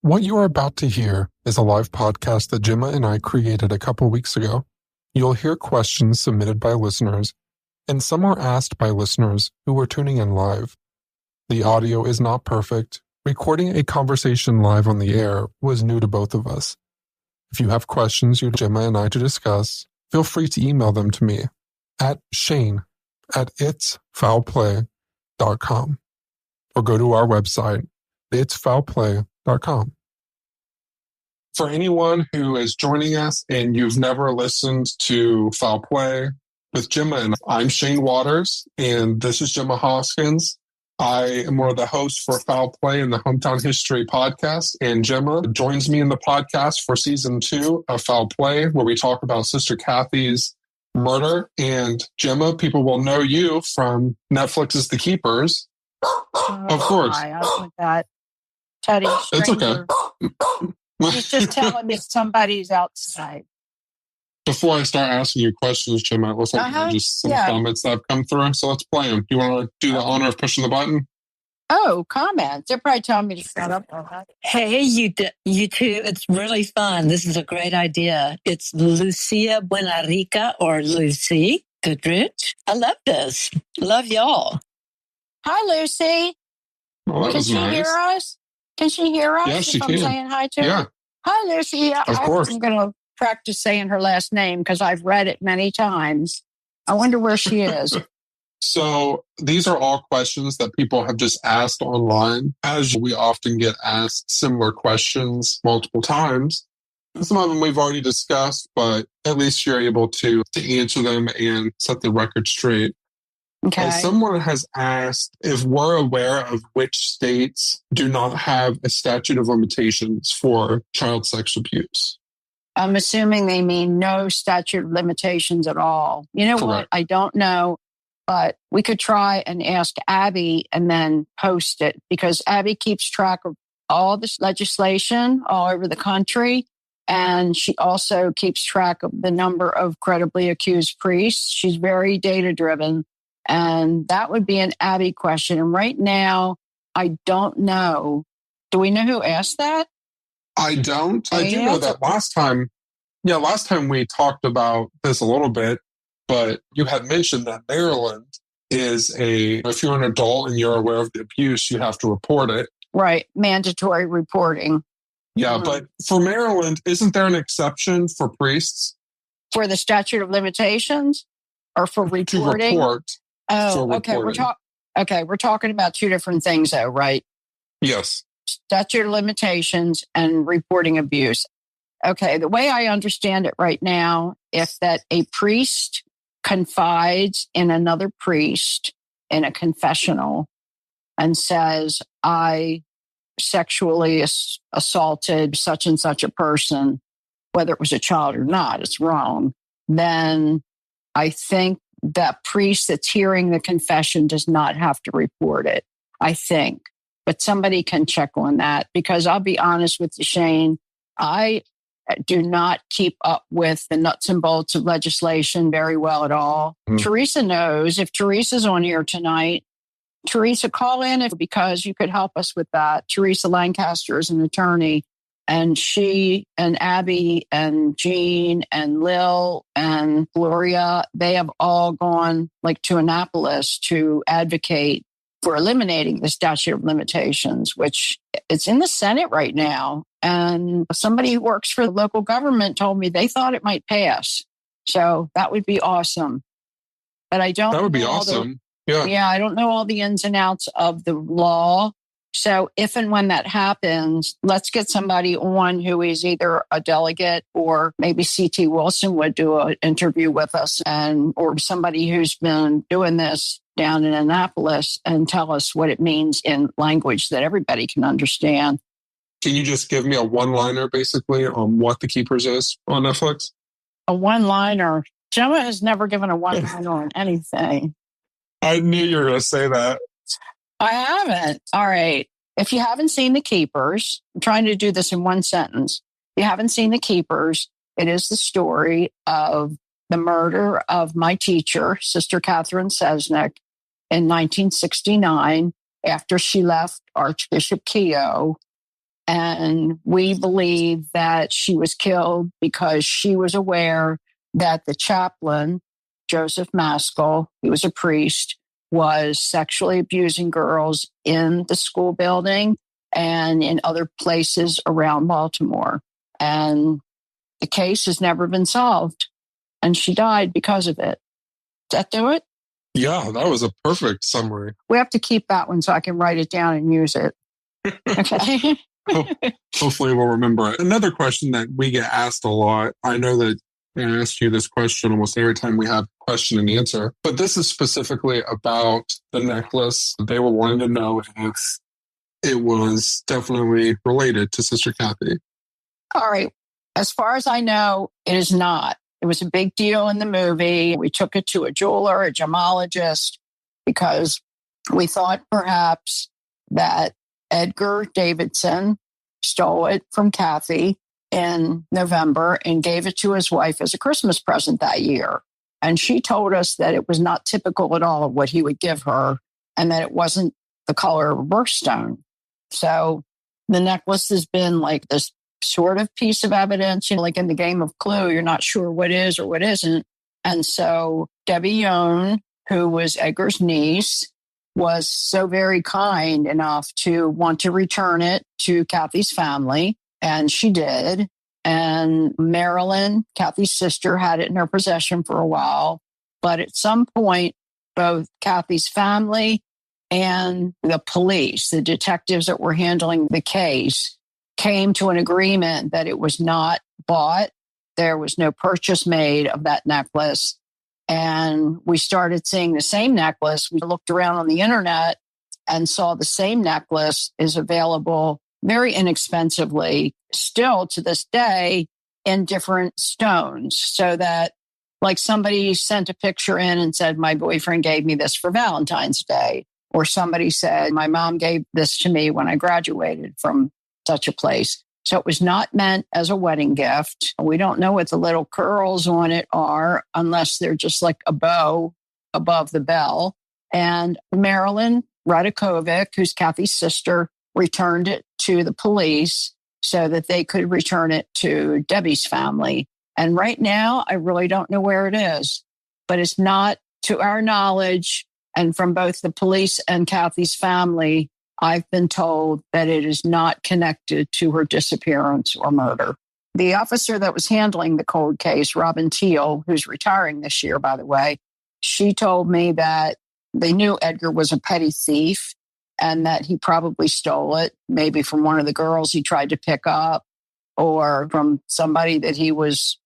What you are about to hear is a live podcast that Gemma and I created a couple weeks ago. You'll hear questions submitted by listeners, and some are asked by listeners who were tuning in live. The audio is not perfect. Recording a conversation live on the air was new to both of us. If you have questions you'd Gemma and I to discuss, feel free to email them to me at shane@itsfoulplay.com or go to our website, itsfoulplay.com. For anyone who is joining us and you've never listened to Foul Play with Gemma, and I'm Shane Waters, and this is Gemma Hoskins. I am one of the hosts for Foul Play in the Hometown History podcast, and Gemma joins me in the podcast for season 2 of Foul Play, where we talk about Sister Cathy's murder. And Gemma, people will know you from Netflix's The Keepers. Of course. I like that. Teddy, it's okay. He's just telling me somebody's outside. Before I start asking you questions, Gemma, it looks like there are just some comments that have come through, so let's play them. You want to do the honor of pushing the button? Oh, comments. They're probably telling me to shut up. Hey, you two. It's really fun. This is a great idea. It's Lucia Buenarica or Lucy Goodrich. I love this. Love y'all. Hi, Lucy. Oh, Can she hear us? Can she hear us? Yeah, she if can. I'm saying hi to her? Yeah. Hi, Lucy. Of course. I'm going to practice saying her last name because I've read it many times. I wonder where she is. So these are all questions that people have just asked online, as we often get asked similar questions multiple times. Some of them we've already discussed, but at least you're able to answer them and set the record straight. Okay. Someone has asked if we're aware of which states do not have a statute of limitations for child sex abuse. I'm assuming they mean no statute of limitations at all. You know Correct. what? I don't know, but we could try and ask Abby and then post it because Abby keeps track of all this legislation all over the country. And she also keeps track of the number of credibly accused priests. She's very data driven. And that would be an Abby question. And right now, I don't know. Do we know who asked that? I don't. I do know that last time we talked about this a little bit, but you had mentioned that Maryland is if you're an adult and you're aware of the abuse, you have to report it. Right. Mandatory reporting. Yeah, but for Maryland, isn't there an exception for priests? For the statute of limitations or for reporting? To report. Oh, okay. We're talking about two different things though, right? Yes. Statute of limitations and reporting abuse. Okay. The way I understand it right now, if that a priest confides in another priest in a confessional and says, I sexually assaulted such and such a person, whether it was a child or not, it's wrong. Then I think that priest that's hearing the confession does not have to report it, I think. But somebody can check on that because I'll be honest with you, Shane, I do not keep up with the nuts and bolts of legislation very well at all. Teresa knows. If Teresa's on here tonight, Teresa, call in because you could help us with that. Teresa Lancaster is an attorney, and she and Abby and Jean and Lil and Gloria, they have all gone to Annapolis to advocate for eliminating the statute of limitations, which it's in the Senate right now. And somebody who works for the local government told me they thought it might pass. So that would be awesome. But I don't. That would be awesome. Yeah, I don't know all the ins and outs of the law. So if and when that happens, let's get somebody on who is either a delegate or maybe C.T. Wilson would do an interview with us or somebody who's been doing this down in Annapolis and tell us what it means in language that everybody can understand. Can you just give me a one-liner basically on what The Keepers is on Netflix? A one-liner? Gemma has never given a one-liner on anything. I knew you were going to say that. I haven't. All right. If you haven't seen The Keepers, I'm trying to do this in one sentence. If you haven't seen The Keepers, it is the story of the murder of my teacher, Sister Catherine Sesnick, in 1969 after she left Archbishop Keogh And we believe that she was killed because she was aware that the chaplain, Joseph Maskell, who was a priest, was sexually abusing girls in the school building and in other places around Baltimore. And the case has never been solved. And she died because of it. Does that do it? Yeah, that was a perfect summary. We have to keep that one so I can write it down and use it. Okay. Hopefully we'll remember it. Another question that we get asked a lot. I know that I ask you this question almost every time we have question and answer, but this is specifically about the necklace. They were wanting to know if it was definitely related to Sister Cathy. All right. As far as I know, it is not. It was a big deal in the movie. We took it to a jeweler, a gemologist, because we thought perhaps that Edgar Davidson stole it from Cathy in November and gave it to his wife as a Christmas present that year. And she told us that it was not typical at all of what he would give her and that it wasn't the color of a birthstone. So the necklace has been like this sort of piece of evidence, like in the game of Clue, you're not sure what is or what isn't. And so Debbie Yohn, who was Edgar's niece, was so very kind enough to want to return it to Cathy's family. And she did. And Marilyn, Cathy's sister, had it in her possession for a while. But at some point, both Cathy's family and the police, the detectives that were handling the case, came to an agreement that it was not bought. There was no purchase made of that necklace. And we started seeing the same necklace. We looked around on the internet and saw the same necklace is available very inexpensively still to this day in different stones. So that like somebody sent a picture in and said, my boyfriend gave me this for Valentine's Day. Or somebody said, my mom gave this to me when I graduated from such a place. So it was not meant as a wedding gift. We don't know what the little curls on it are unless they're just like a bow above the bell. And Marilyn Radakovic, who's Cathy's sister, returned it to the police so that they could return it to Debbie's family. And right now, I really don't know where it is, but it's not, to our knowledge, and from both the police and Cathy's family, I've been told that it is not connected to her disappearance or murder. The officer that was handling the cold case, Robin Teal, who's retiring this year, by the way, she told me that they knew Edgar was a petty thief and that he probably stole it, maybe from one of the girls he tried to pick up or from somebody that he was,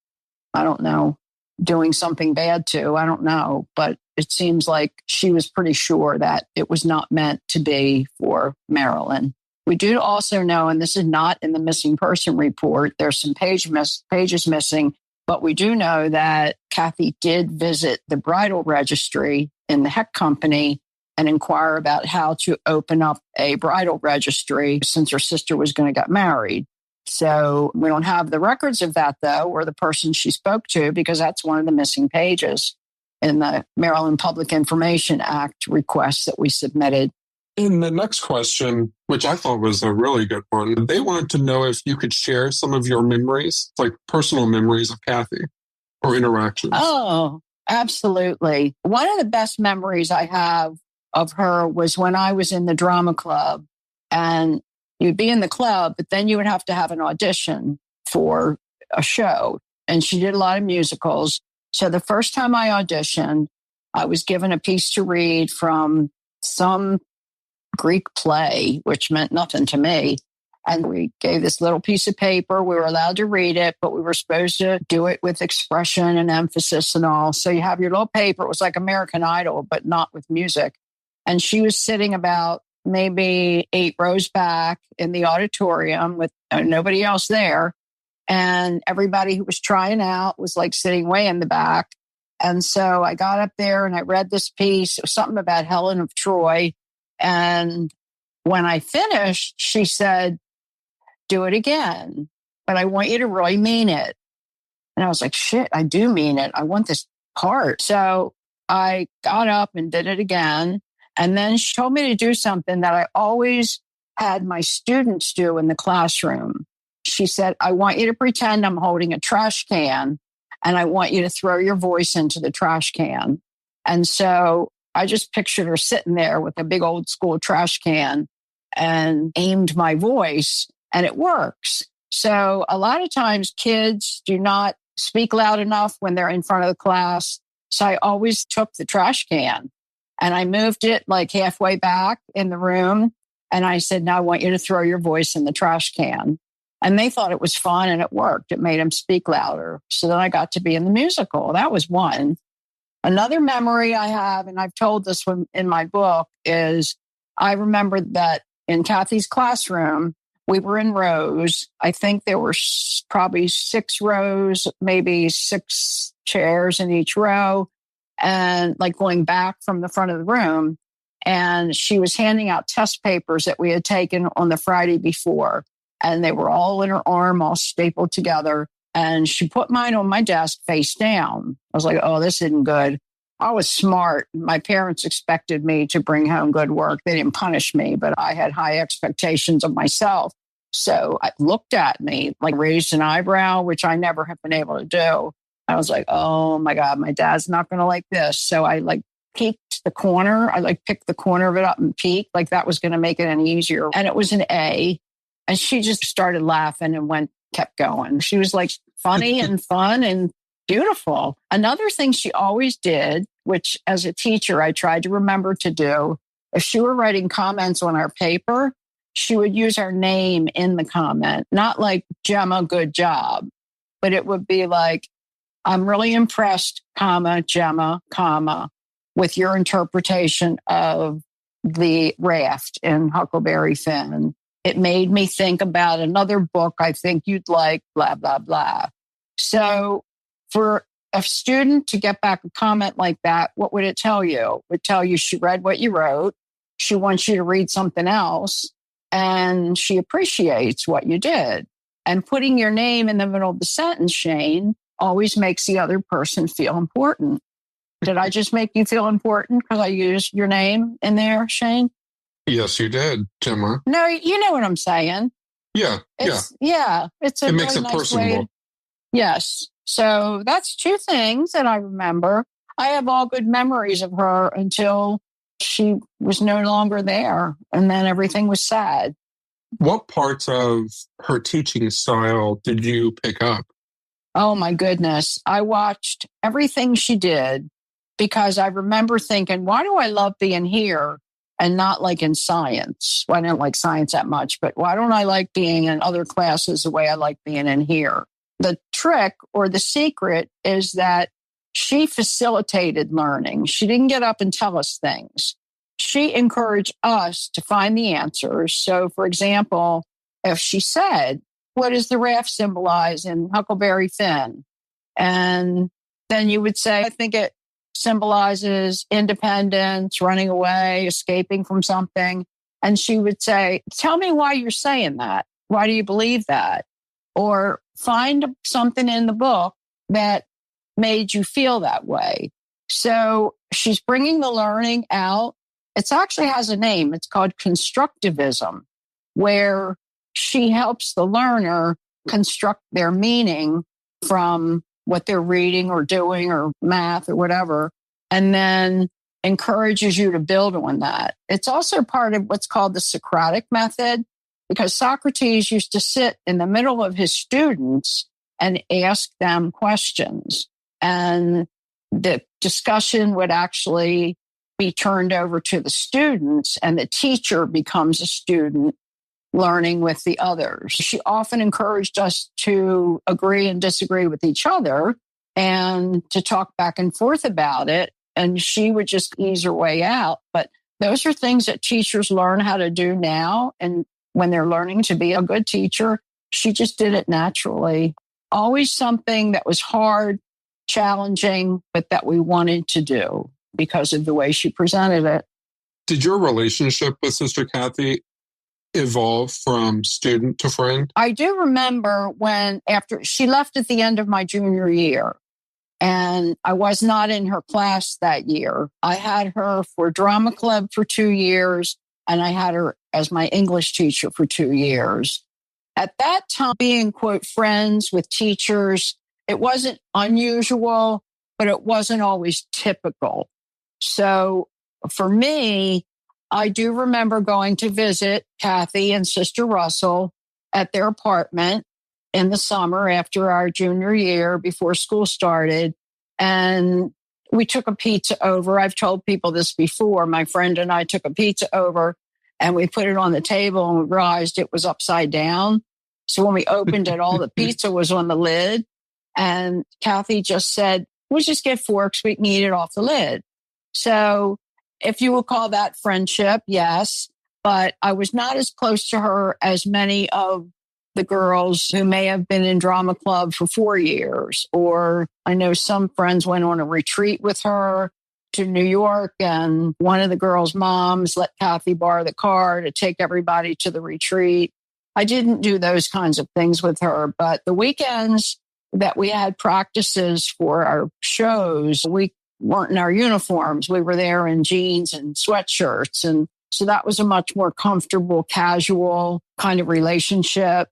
I don't know, doing something bad to. I don't know. But it seems like she was pretty sure that it was not meant to be for Marilyn. We do also know, and this is not in the missing person report, there's some pages missing, but we do know that Cathy did visit the bridal registry in the Heck Company and inquire about how to open up a bridal registry since her sister was going to get married. So we don't have the records of that, though, or the person she spoke to, because that's one of the missing pages in the Maryland Public Information Act request that we submitted. In the next question, which I thought was a really good one, they wanted to know if you could share some of your memories, like personal memories of Cathy or interactions. Oh, absolutely. One of the best memories I have of her was when I was in the drama club, and you'd be in the club, but then you would have to have an audition for a show. And she did a lot of musicals. So the first time I auditioned, I was given a piece to read from some Greek play, which meant nothing to me. And we gave this little piece of paper. We were allowed to read it, but we were supposed to do it with expression and emphasis and all. So you have your little paper. It was like American Idol, but not with music. And she was sitting about maybe 8 rows back in the auditorium with nobody else there. And everybody who was trying out was like sitting way in the back. And so I got up there and I read this piece. It was something about Helen of Troy. And when I finished, she said, do it again, but I want you to really mean it. And I was like, shit, I do mean it. I want this part. So I got up and did it again. And then she told me to do something that I always had my students do in the classroom. She said, I want you to pretend I'm holding a trash can and I want you to throw your voice into the trash can. And so I just pictured her sitting there with a big old school trash can and aimed my voice, and it works. So a lot of times kids do not speak loud enough when they're in front of the class. So I always took the trash can and I moved it like halfway back in the room. And I said, now I want you to throw your voice in the trash can. And they thought it was fun and it worked. It made them speak louder. So then I got to be in the musical. That was one. Another memory I have, and I've told this one in my book, is I remember that in Cathy's classroom, we were in rows. I think there were probably 6 rows, maybe 6 chairs in each row, and like going back from the front of the room. And she was handing out test papers that we had taken on the Friday before. And they were all in her arm, all stapled together. And she put mine on my desk face down. I was like, oh, this isn't good. I was smart. My parents expected me to bring home good work. They didn't punish me, but I had high expectations of myself. So I looked at me, like raised an eyebrow, which I never have been able to do. I was like, oh my God, my dad's not going to like this. So I like peeked the corner. I like picked the corner of it up and peeked, like that was going to make it any easier. And it was an A. And she just started laughing and kept going. She was like funny and fun and beautiful. Another thing she always did, which as a teacher, I tried to remember to do, if she were writing comments on our paper, she would use our name in the comment, not like Gemma, good job, but it would be like, I'm really impressed, comma, Gemma, comma, with your interpretation of the raft in Huckleberry Finn. It made me think about another book I think you'd like, blah, blah, blah. So for a student to get back a comment like that, what would it tell you? It would tell you she read what you wrote. She wants you to read something else. And she appreciates what you did. And putting your name in the middle of the sentence, Shane, always makes the other person feel important. Did I just make you feel important because I used your name in there, Shane? Yes, you did, Gemma. No, you know what I'm saying. Yeah, It's a it really makes it nice personable. way. Yes. So that's 2 things that I remember. I have all good memories of her until she was no longer there. And then everything was sad. What parts of her teaching style did you pick up? Oh, my goodness. I watched everything she did because I remember thinking, why do I love being here and not like in science? Well, I don't like science that much, but why don't I like being in other classes the way I like being in here? The trick or the secret is that she facilitated learning. She didn't get up and tell us things. She encouraged us to find the answers. So, for example, if she said, what does the raft symbolize in Huckleberry Finn? And then you would say, I think it symbolizes independence, running away, escaping from something. And she would say, tell me why you're saying that. Why do you believe that? Or find something in the book that made you feel that way. So she's bringing the learning out. It actually has a name. It's called constructivism, where she helps the learner construct their meaning from what they're reading or doing or math or whatever, and then encourages you to build on that. It's also part of what's called the Socratic method, because Socrates used to sit in the middle of his students and ask them questions. And the discussion would actually be turned over to the students, and the teacher becomes a student learning with the others. She often encouraged us to agree and disagree with each other and to talk back and forth about it. And she would just ease her way out. But those are things that teachers learn how to do now. And when they're learning to be a good teacher, she just did it naturally. Always something that was hard, challenging, but that we wanted to do because of the way she presented it. Did your relationship with Sister Cathy evolve from student to friend? I do remember when, after she left at the end of my junior year, and I was not in her class that year. I had her for drama club for 2 years, and I had her as my English teacher for 2 years. At that time, being, quote, friends with teachers, it wasn't unusual, but it wasn't always typical. So for me, I do remember going to visit Cathy and Sister Russell at their apartment in the summer after our junior year before school started. And we took a pizza over. I've told people this before. My friend and I took a pizza over and we put it on the table and we realized it was upside down. So when we opened it, all the pizza was on the lid. And Cathy just said, we'll just get forks. We can eat it off the lid. So if you would call that friendship, yes. But I was not as close to her as many of the girls who may have been in drama club for 4 years. Or I know some friends went on a retreat with her to New York, and one of the girls' moms let Cathy borrow the car to take everybody to the retreat. I didn't do those kinds of things with her, but the weekends that we had practices for our shows, we weren't in our uniforms. We were there in jeans and sweatshirts. And so that was a much more comfortable, casual kind of relationship.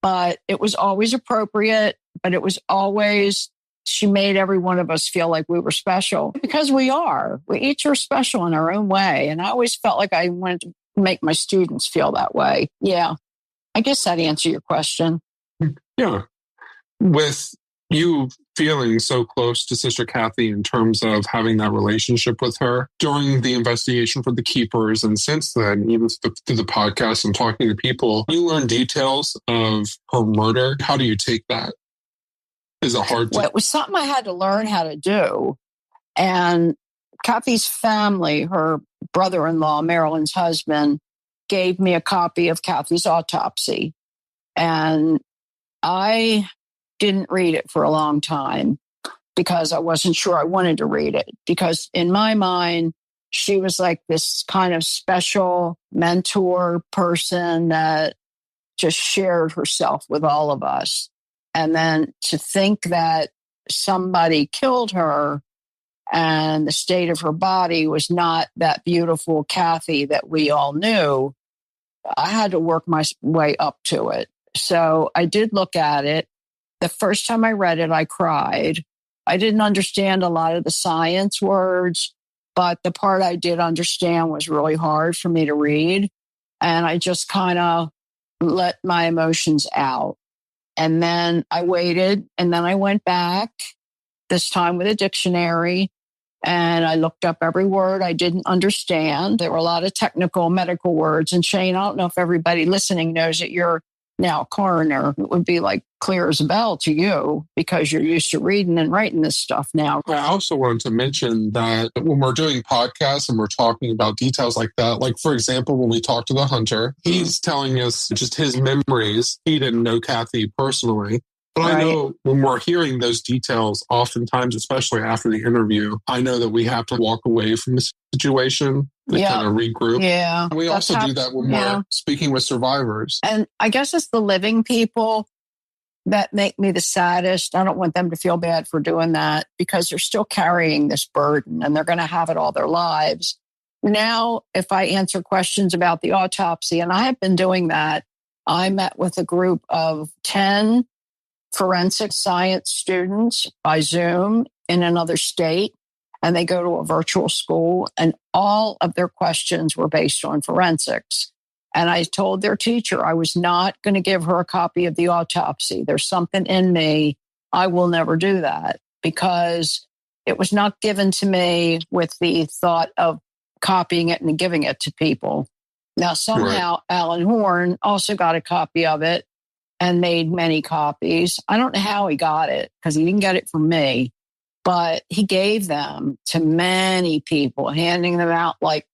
But it was always appropriate, but it was always, she made every one of us feel like we were special because we are. We each are special in our own way. And I always felt like I wanted to make my students feel that way. Yeah. I guess that answered your question. Yeah. With you feeling so close to Sister Cathy in terms of having that relationship with her during the investigation for the keepers, and since then, even through the podcast and talking to people, you learn details of her murder. How do you take that? Is it hard to? Well, it was something I had to learn how to do. And Cathy's family, her brother-in-law, Marilyn's husband, gave me a copy of Cathy's autopsy. And I didn't read it for a long time because I wasn't sure I wanted to read it. Because in my mind, she was like this kind of special mentor person that just shared herself with all of us. And then to think that somebody killed her and the state of her body was not that beautiful Cathy that we all knew, I had to work my way up to it. So I did look at it. The first time I read it, I cried. I didn't understand a lot of the science words, but the part I did understand was really hard for me to read. And I just kind of let my emotions out. And then I waited, and then I went back, this time with a dictionary, and I looked up every word I didn't understand. There were a lot of technical medical words. And Shane, I don't know if everybody listening knows that you're now a coroner. It would be like clear as a bell to you because you're used to reading and writing this stuff now. I also wanted to mention that when we're doing podcasts and we're talking about details like that, like for example, when we talked to the hunter, he's telling us just his memories. He didn't know Cathy personally. But right. I know when we're hearing those details, oftentimes, especially after the interview, I know that we have to walk away from the situation to kind of regroup. Yeah. And we also do that when we're speaking with survivors. And I guess it's the living people that make me the saddest. I don't want them to feel bad for doing that because they're still carrying this burden and they're going to have it all their lives. Now, if I answer questions about the autopsy, and I have been doing that, I met with a group of 10 forensic science students by Zoom in another state, and they go to a virtual school, and all of their questions were based on forensics. And I told their teacher I was not going to give her a copy of the autopsy. There's something in me. I will never do that because it was not given to me with the thought of copying it and giving it to people. Now, somehow Alan Horn also got a copy of it and made many copies. I don't know how he got it because he didn't get it from me, but he gave them to many people, handing them out like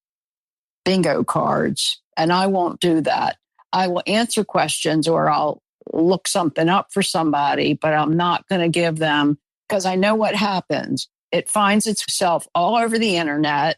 bingo cards. And I won't do that. I will answer questions or I'll look something up for somebody, but I'm not going to give them because I know what happens. It finds itself all over the internet.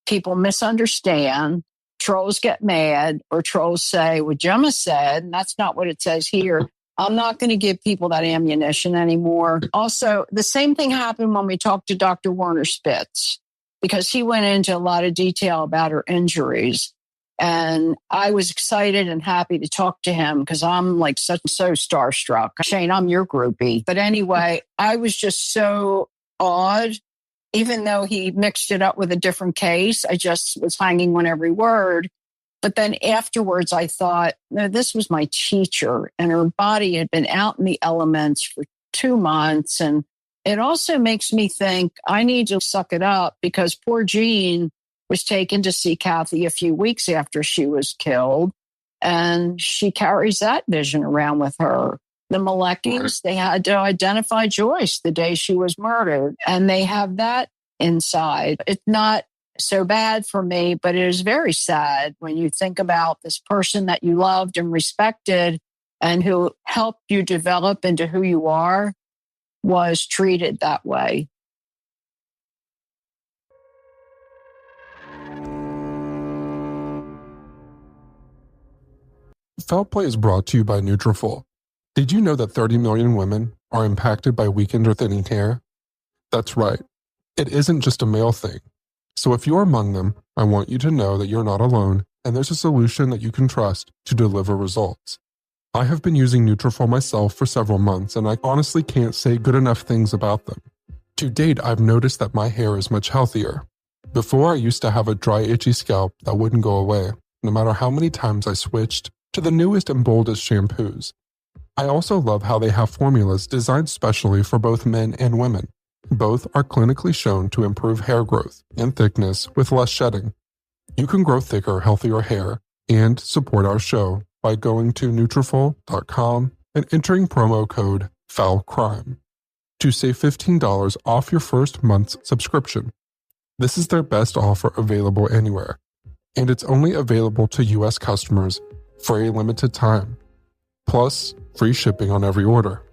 People misunderstand. Trolls get mad or trolls say what Gemma said, and that's not what it says here. I'm not going to give people that ammunition anymore. Also, the same thing happened when we talked to Dr. Werner Spitz because he went into a lot of detail about her injuries. And I was excited and happy to talk to him because I'm like so starstruck. Shane, I'm your groupie. But anyway, I was just so awed. Even though he mixed it up with a different case, I just was hanging on every word. But then afterwards, I thought, no, this was my teacher, and her body had been out in the elements for 2 months. And it also makes me think I need to suck it up because poor Jean was taken to see Cathy a few weeks after she was killed. And she carries that vision around with her. The Maleckis, they had to identify Joyce the day she was murdered, and they have that inside. It's not so bad for me, but it is very sad when you think about this person that you loved and respected and who helped you develop into who you are was treated that way. Foul Play is brought to you by Nutrafol. Did you know that 30 million women are impacted by weakened or thinning hair? That's right. It isn't just a male thing. So if you're among them, I want you to know that you're not alone and there's a solution that you can trust to deliver results. I have been using Nutrafol myself for several months and I honestly can't say good enough things about them. To date, I've noticed that my hair is much healthier. Before, I used to have a dry, itchy scalp that wouldn't go away, no matter how many times I switched to the newest and boldest shampoos. I also love how they have formulas designed specially for both men and women. Both are clinically shown to improve hair growth and thickness with less shedding. You can grow thicker, healthier hair and support our show by going to Nutrafol.com and entering promo code FOULCRIME to save $15 off your first month's subscription. This is their best offer available anywhere, and it's only available to U.S. customers for a limited time, plus free shipping on every order.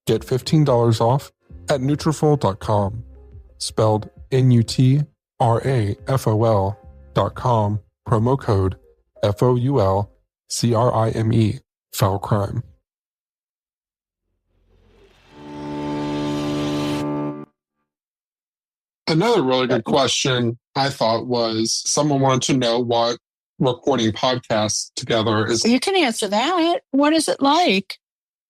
Get $15 off at Nutrafol.com, spelled Nutrafol.com, promo code FOULCRIME, foul crime. Another really good question I thought was someone wanted to know what recording podcasts together is. You can answer that. What is it like?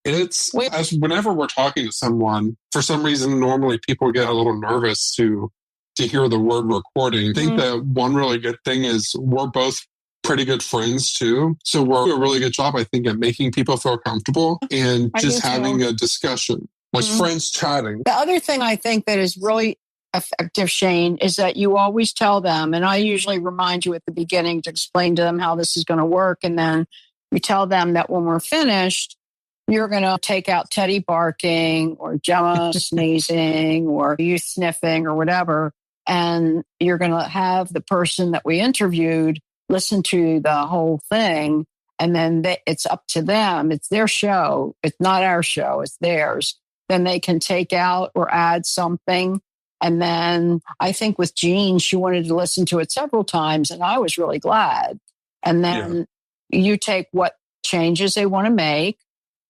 It's as whenever we're talking to someone, for some reason, normally people get a little nervous to hear the word recording. I think that one really good thing is we're both pretty good friends too. So we're doing a really good job, I think, at making people feel comfortable and just having a discussion, like friends chatting. The other thing I think that is really effective, Shane, is that you always tell them, and I usually remind you at the beginning to explain to them how this is going to work. And then you tell them that when we're finished, you're going to take out Teddy barking or Gemma sneezing or you sniffing or whatever. And you're going to have the person that we interviewed listen to the whole thing. And then it's up to them. It's their show. It's not our show. It's theirs. Then they can take out or add something. And then I think with Jean, she wanted to listen to it several times, and I was really glad. And then you take what changes they want to make,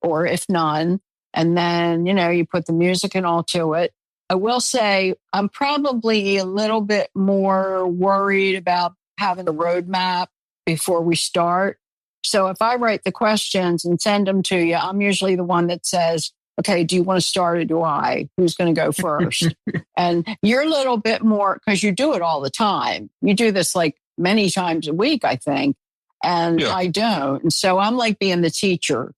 or if none, and then, you put the music and all to it. I will say I'm probably a little bit more worried about having a roadmap before we start. So if I write the questions and send them to you, I'm usually the one that says, okay, do you want to start or do I? Who's going to go first? And you're a little bit more, because you do it all the time. You do this like many times a week, I think. And I don't. And so I'm like being the teacher.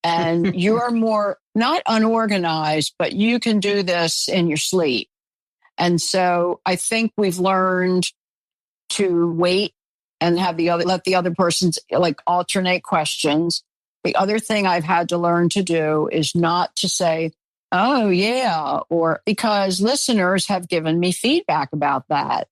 And you're more, not unorganized, but you can do this in your sleep. And so I think we've learned to wait and let the other person's like alternate questions. The other thing I've had to learn to do is not to say, oh, yeah, or because listeners have given me feedback about that.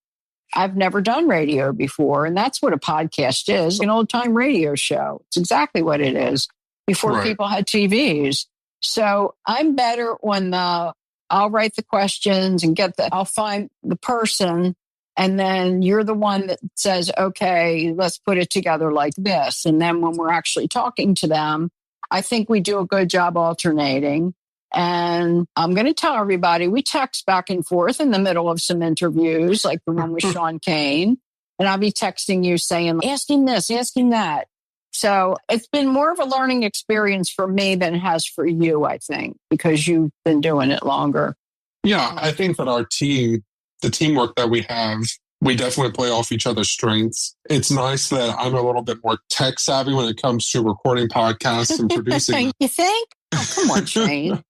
I've never done radio before, and that's what a podcast is, an old-time radio show. It's exactly what it is before people had TVs. So I'm better on I'll write the questions and I'll find the person, and then you're the one that says, okay, let's put it together like this. And then when we're actually talking to them, I think we do a good job alternating. And I'm going to tell everybody, we text back and forth in the middle of some interviews, like the one with Sean Kane. And I'll be texting you saying, ask him this, ask him that. So it's been more of a learning experience for me than it has for you, I think, because you've been doing it longer. Yeah, I think that our team, the teamwork that we have, we definitely play off each other's strengths. It's nice that I'm a little bit more tech savvy when it comes to recording podcasts and producing. You think? Oh, come on, Shane.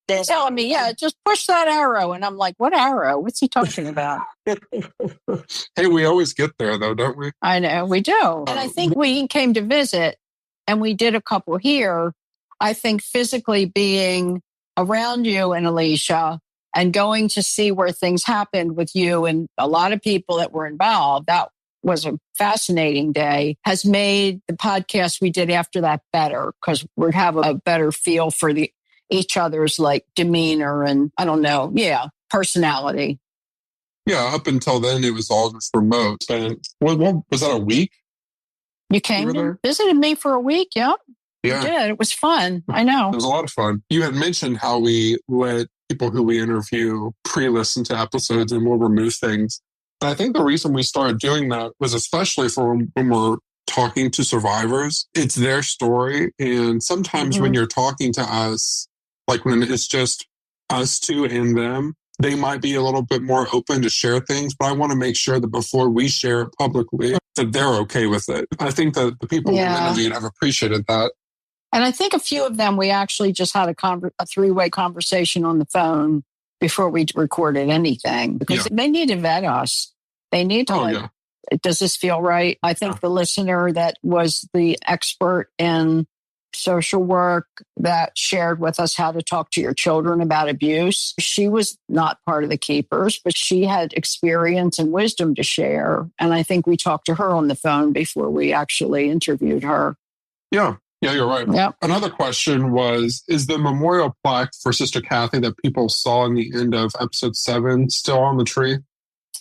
They're telling me, yeah, just push that arrow. And I'm like, what arrow? What's he talking about? Hey, we always get there, though, don't we? I know, we do. And I think we came to visit and we did a couple here. I think physically being around you and Alicia and going to see where things happened with you and a lot of people that were involved, that was a fascinating day, has made the podcast we did after that better because we have a better feel for each other's like demeanor and I don't know, personality. Yeah, up until then, it was all just remote. And what was that, a week? You came and visited me for a week, yeah? Yeah. You did. It was fun. I know. It was a lot of fun. You had mentioned how we let people who we interview pre-listen to episodes and we'll remove things. And I think the reason we started doing that was especially for when we're talking to survivors. It's their story. And sometimes when you're talking to us, like when it's just us two and them, they might be a little bit more open to share things, but I want to make sure that before we share it publicly, that they're okay with it. I think that the people who interviewed have appreciated that. And I think a few of them, we actually just had a three-way conversation on the phone before we recorded anything because they need to vet us. They need to does this feel right? I think the listener that was the expert in social work that shared with us how to talk to your children about abuse. She was not part of the keepers, but she had experience and wisdom to share. And I think we talked to her on the phone before we actually interviewed her. Yeah, you're right. Yep. Another question was, is the memorial plaque for Sister Cathy that people saw in the end of episode 7 still on the tree?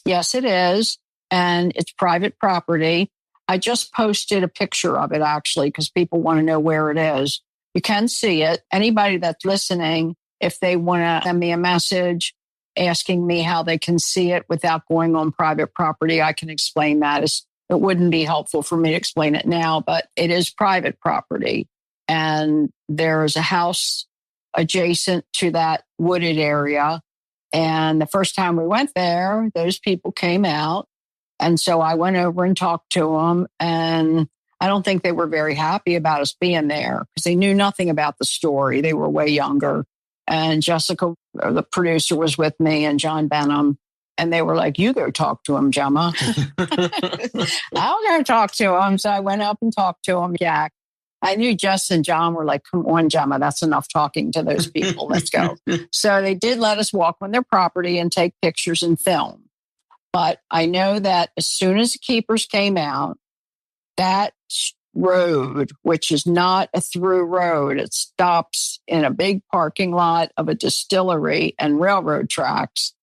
Yes, it is. And it's private property. I just posted a picture of it, actually, because people want to know where it is. You can see it. Anybody that's listening, if they want to send me a message asking me how they can see it without going on private property, I can explain that. It wouldn't be helpful for me to explain it now, but it is private property. And there is a house adjacent to that wooded area. And the first time we went there, those people came out. And so I went over and talked to them, and I don't think they were very happy about us being there because they knew nothing about the story. They were way younger. And Jessica, the producer, was with me and John Benham, and they were like, you go talk to him, Gemma. I'll go talk to him. So I went up and talked to him. Jack. I knew Jess and John were like, come on, Gemma, that's enough talking to those people. Let's go. So they did let us walk on their property and take pictures and film. But I know that as soon as the keepers came out, that road, which is not a through road, it stops in a big parking lot of a distillery and railroad tracks,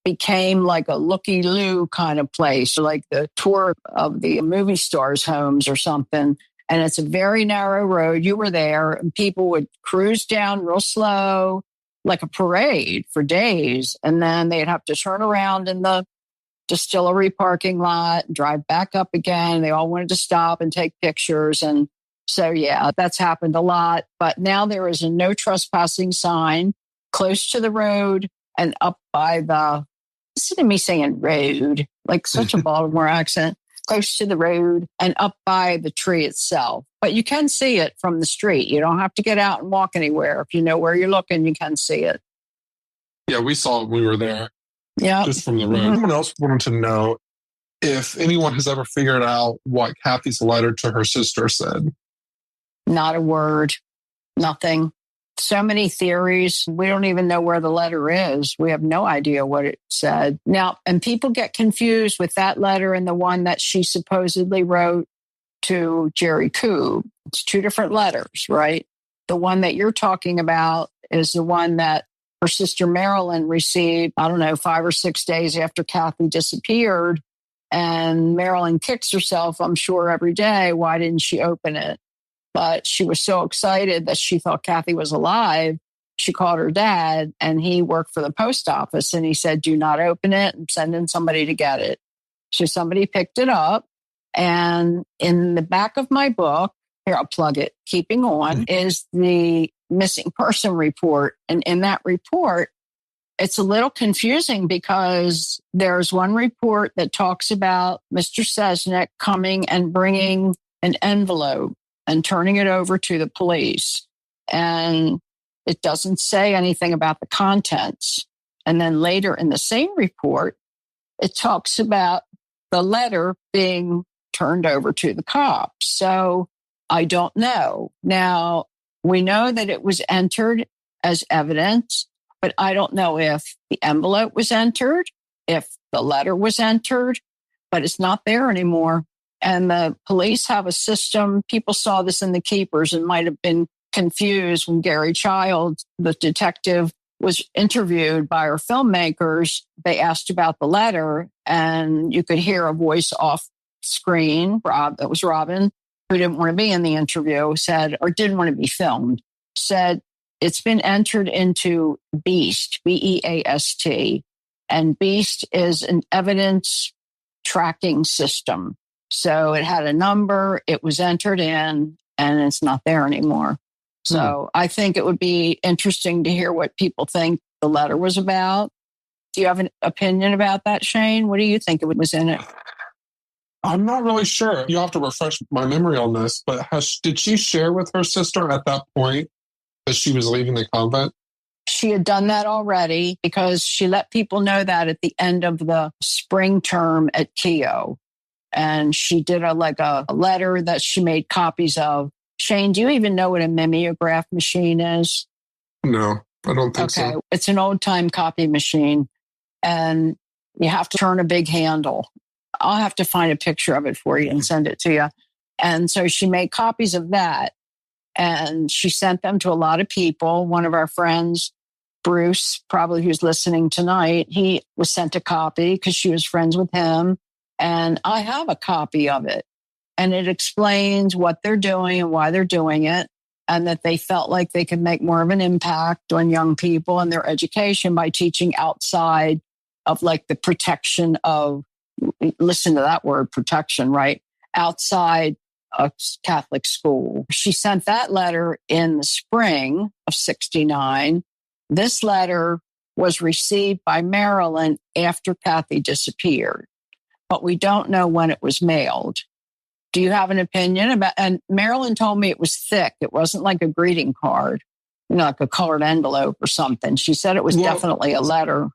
became like a looky-loo kind of place, like the tour of the movie stars' homes or something. And it's a very narrow road. You were there, and people would cruise down real slow, like a parade for days. And then they'd have to turn around in the distillery parking lot, drive back up again. They all wanted to stop and take pictures. And so, that's happened a lot. But now there is a no trespassing sign close to the road and up by listen to me saying road, like such a Baltimore accent, close to the road and up by the tree itself. But you can see it from the street. You don't have to get out and walk anywhere. If you know where you're looking, you can see it. Yeah, we saw it when we were there. Yeah. Just from the road. Someone else wanted to know if anyone has ever figured out what Cathy's letter to her sister said. Not a word. Nothing. So many theories. We don't even know where the letter is. We have no idea what it said. Now, and people get confused with that letter and the one that she supposedly wrote to Jerry Koob. It's two different letters, right? The one that you're talking about is the one that her sister Marilyn received, 5 or 6 days after Cathy disappeared. And Marilyn kicks herself, I'm sure, every day. Why didn't she open it? But she was so excited that she thought Cathy was alive. She called her dad, and he worked for the post office. And he said, do not open it and send in somebody to get it. So somebody picked it up. And in the back of my book, here, I'll plug it, Keeping On, is the missing person report. And in that report, it's a little confusing because there's one report that talks about Mr. Sesnick coming and bringing an envelope and turning it over to the police. And it doesn't say anything about the contents. And then later in the same report, it talks about the letter being turned over to the cops. So I don't know. Now, we know that it was entered as evidence, but I don't know if the envelope was entered, if the letter was entered, but it's not there anymore. And the police have a system. People saw this in The Keepers and might have been confused when Gary Childs, the detective, was interviewed by our filmmakers. They asked about the letter, and you could hear a voice off screen. That was Robin, who didn't want to be in the interview, said, or didn't want to be filmed, said, it's been entered into BEAST, BEAST. And BEAST is an evidence tracking system. So it had a number, it was entered in, and it's not there anymore. So I think it would be interesting to hear what people think the letter was about. Do you have an opinion about that, Shane? What do you think it was in it? I'm not really sure. You'll have to refresh my memory on this, but did she share with her sister at that point that she was leaving the convent? She had done that already because she let people know that at the end of the spring term at Keogh. And she did a letter that she made copies of. Shane, do you even know what a mimeograph machine is? No, I don't think so. Okay, it's an old-time copy machine, and you have to turn a big handle. I'll have to find a picture of it for you and send it to you. And so she made copies of that, and she sent them to a lot of people. One of our friends, Bruce, probably who's listening tonight, he was sent a copy because she was friends with him. And I have a copy of it. And it explains what they're doing and why they're doing it, and that they felt like they could make more of an impact on young people and their education by teaching outside of like the protection of, listen to that word, protection, right? Outside a Catholic school. She sent that letter in the spring of 1969. This letter was received by Marilyn after Cathy disappeared, but we don't know when it was mailed. Do you have an opinion about? And Marilyn told me it was thick. It wasn't like a greeting card, like a colored envelope or something. She said it was definitely a letter.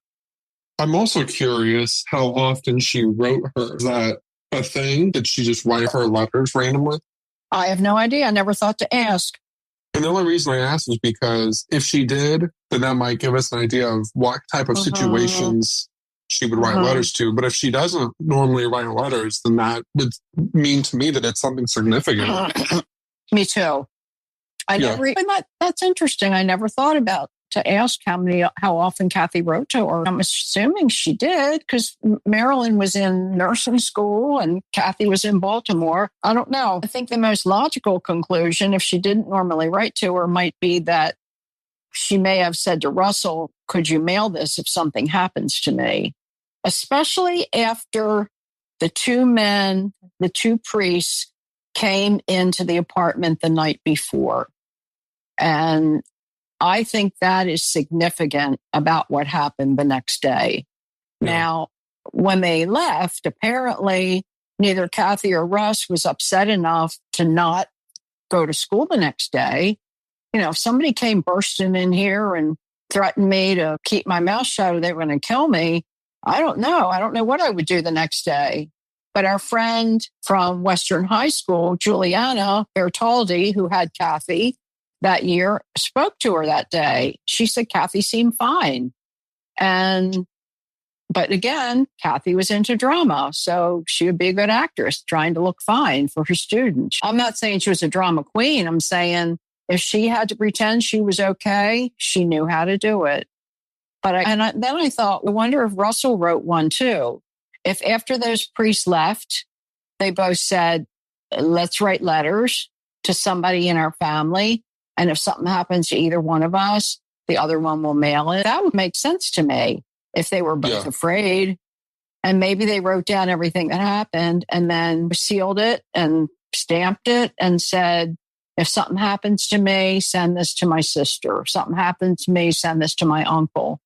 I'm also curious how often she wrote her. Is that a thing? Did she just write her letters randomly? I have no idea. I never thought to ask. And the only reason I asked is because if she did, then that might give us an idea of what type of situations she would write letters to. But if she doesn't normally write letters, then that would mean to me that it's something significant. Me too. That's interesting. I never thought about to ask how often Cathy wrote to her. I'm assuming she did because Marilyn was in nursing school and Cathy was in Baltimore. I don't know. I think the most logical conclusion, if she didn't normally write to her, might be that she may have said to Russell, could you mail this if something happens to me? Especially after the two priests came into the apartment the night before. And I think that is significant about what happened the next day. Yeah. Now, when they left, apparently neither Cathy or Russ was upset enough to not go to school the next day. You know, if somebody came bursting in here and threatened me to keep my mouth shut or they were going to kill me, I don't know. I don't know what I would do the next day. But our friend from Western High School, Juliana Bertaldi, who had Cathy that year, spoke to her that day. She said Cathy seemed fine. But again, Cathy was into drama, so she would be a good actress trying to look fine for her students. I'm not saying she was a drama queen. I'm saying if she had to pretend she was okay, she knew how to do it. Then I thought, I wonder if Russell wrote one too. If after those priests left, they both said, let's write letters to somebody in our family. And if something happens to either one of us, the other one will mail it. That would make sense to me if they were both afraid And maybe they wrote down everything that happened and then sealed it and stamped it and said, if something happens to me, send this to my sister. If something happens to me, send this to my uncle.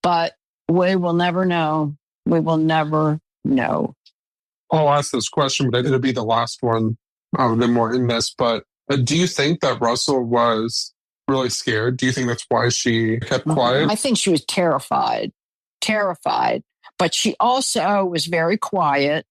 But we will never know. We will never know. I'll ask this question, but it'll be the last one. I'll be more in this. But do you think that Russell was really scared? Do you think that's why she kept quiet? I think she was terrified. But she also was very quiet.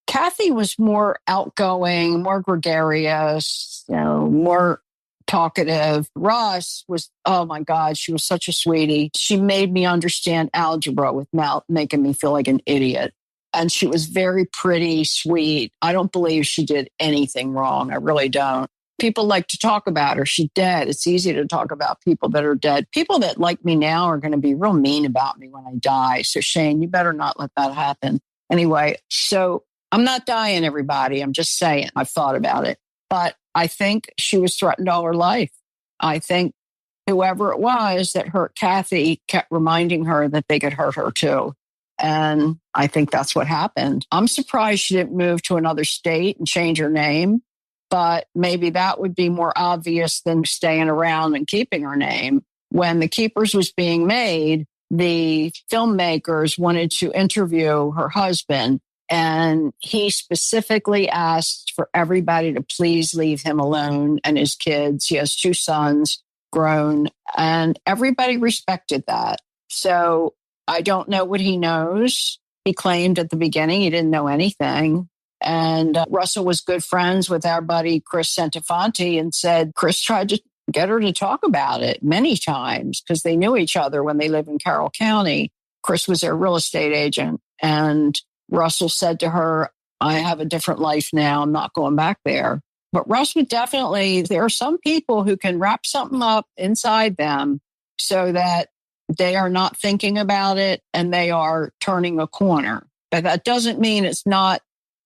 Cathy was more outgoing, more gregarious, more talkative. Russ was, oh my God, she was such a sweetie. She made me understand algebra without making me feel like an idiot. And she was very pretty, sweet. I don't believe she did anything wrong. I really don't. People like to talk about her. She's dead. It's easy to talk about people that are dead. People that like me now are going to be real mean about me when I die. So Shane, you better not let that happen. Anyway, so I'm not dying, everybody. I'm just saying. I've thought about it. But I think she was threatened all her life. I think whoever it was that hurt Cathy kept reminding her that they could hurt her too. And I think that's what happened. I'm surprised she didn't move to another state and change her name. But maybe that would be more obvious than staying around and keeping her name. When The Keepers was being made, the filmmakers wanted to interview her husband. And he specifically asked for everybody to please leave him alone and his kids. He has 2 sons, grown, and everybody respected that. So I don't know what he knows. He claimed at the beginning he didn't know anything. And Russell was good friends with our buddy Chris Centofanti and said Chris tried to get her to talk about it many times because they knew each other when they lived in Carroll County. Chris was their real estate agent. And Russell said to her, I have a different life now. I'm not going back there. But Russ would definitely, there are some people who can wrap something up inside them so that they are not thinking about it and they are turning a corner. But that doesn't mean it's not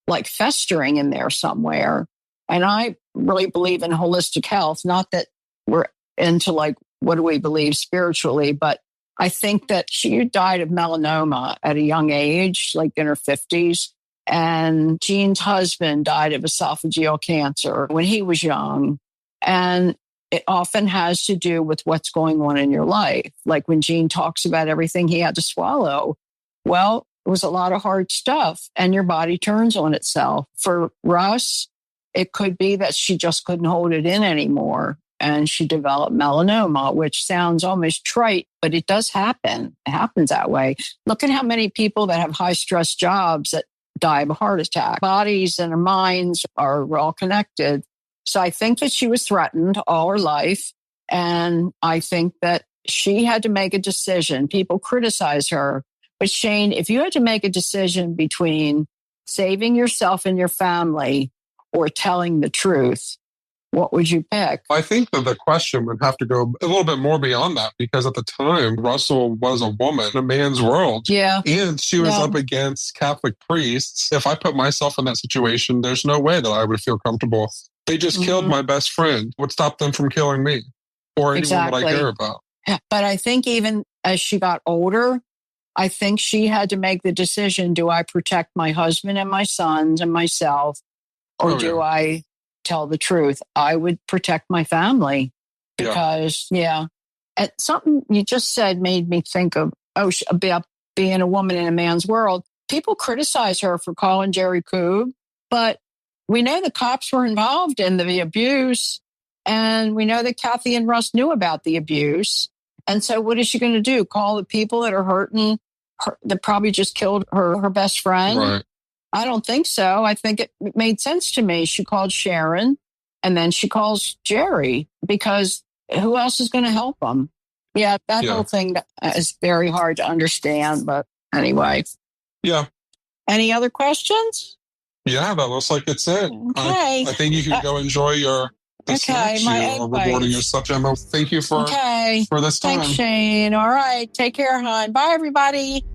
like festering in there somewhere. And I really believe in holistic health, not that we're into like, what do we believe spiritually, but I think that she died of melanoma at a young age, like in her 50s. And Jean's husband died of esophageal cancer when he was young. And it often has to do with what's going on in your life. Like when Jean talks about everything he had to swallow, well, it was a lot of hard stuff and your body turns on itself. For Russ, it could be that she just couldn't hold it in anymore. And she developed melanoma, which sounds almost trite, but it does happen. It happens that way. Look at how many people that have high stress jobs that die of a heart attack. Bodies and their minds are all connected. So I think that she was threatened all her life. And I think that she had to make a decision. People criticize her. But Shane, if you had to make a decision between saving yourself and your family or telling the truth, what would you pick? I think that the question would have to go a little bit more beyond that because at the time, Russell was a woman, a man's world. Yeah. And she was up against Catholic priests. If I put myself in that situation, there's no way that I would feel comfortable. They just killed my best friend. What stopped them from killing me or anyone that I care about? But I think even as she got older, I think she had to make the decision, do I protect my husband and my sons and myself, or do I tell the truth? I would protect my family because, and something you just said made me think of, about being a woman in a man's world. People criticize her for calling Jerry Koob, but we know the cops were involved in the abuse, and we know that Cathy and Russ knew about the abuse. And so what is she going to do? Call the people that are hurting her, that probably just killed her best friend? Right. I don't think so. I think it made sense to me. She called Sharon and then she calls Jerry because who else is going to help them? Yeah, that whole thing is very hard to understand. But anyway. Yeah. Any other questions? Yeah, that looks like it's it. Okay. I think you can go enjoy your snacks. You are rewarding yourself, Gemma. Thank you for this time. Thanks, Shane. All right. Take care, hon. Bye, everybody.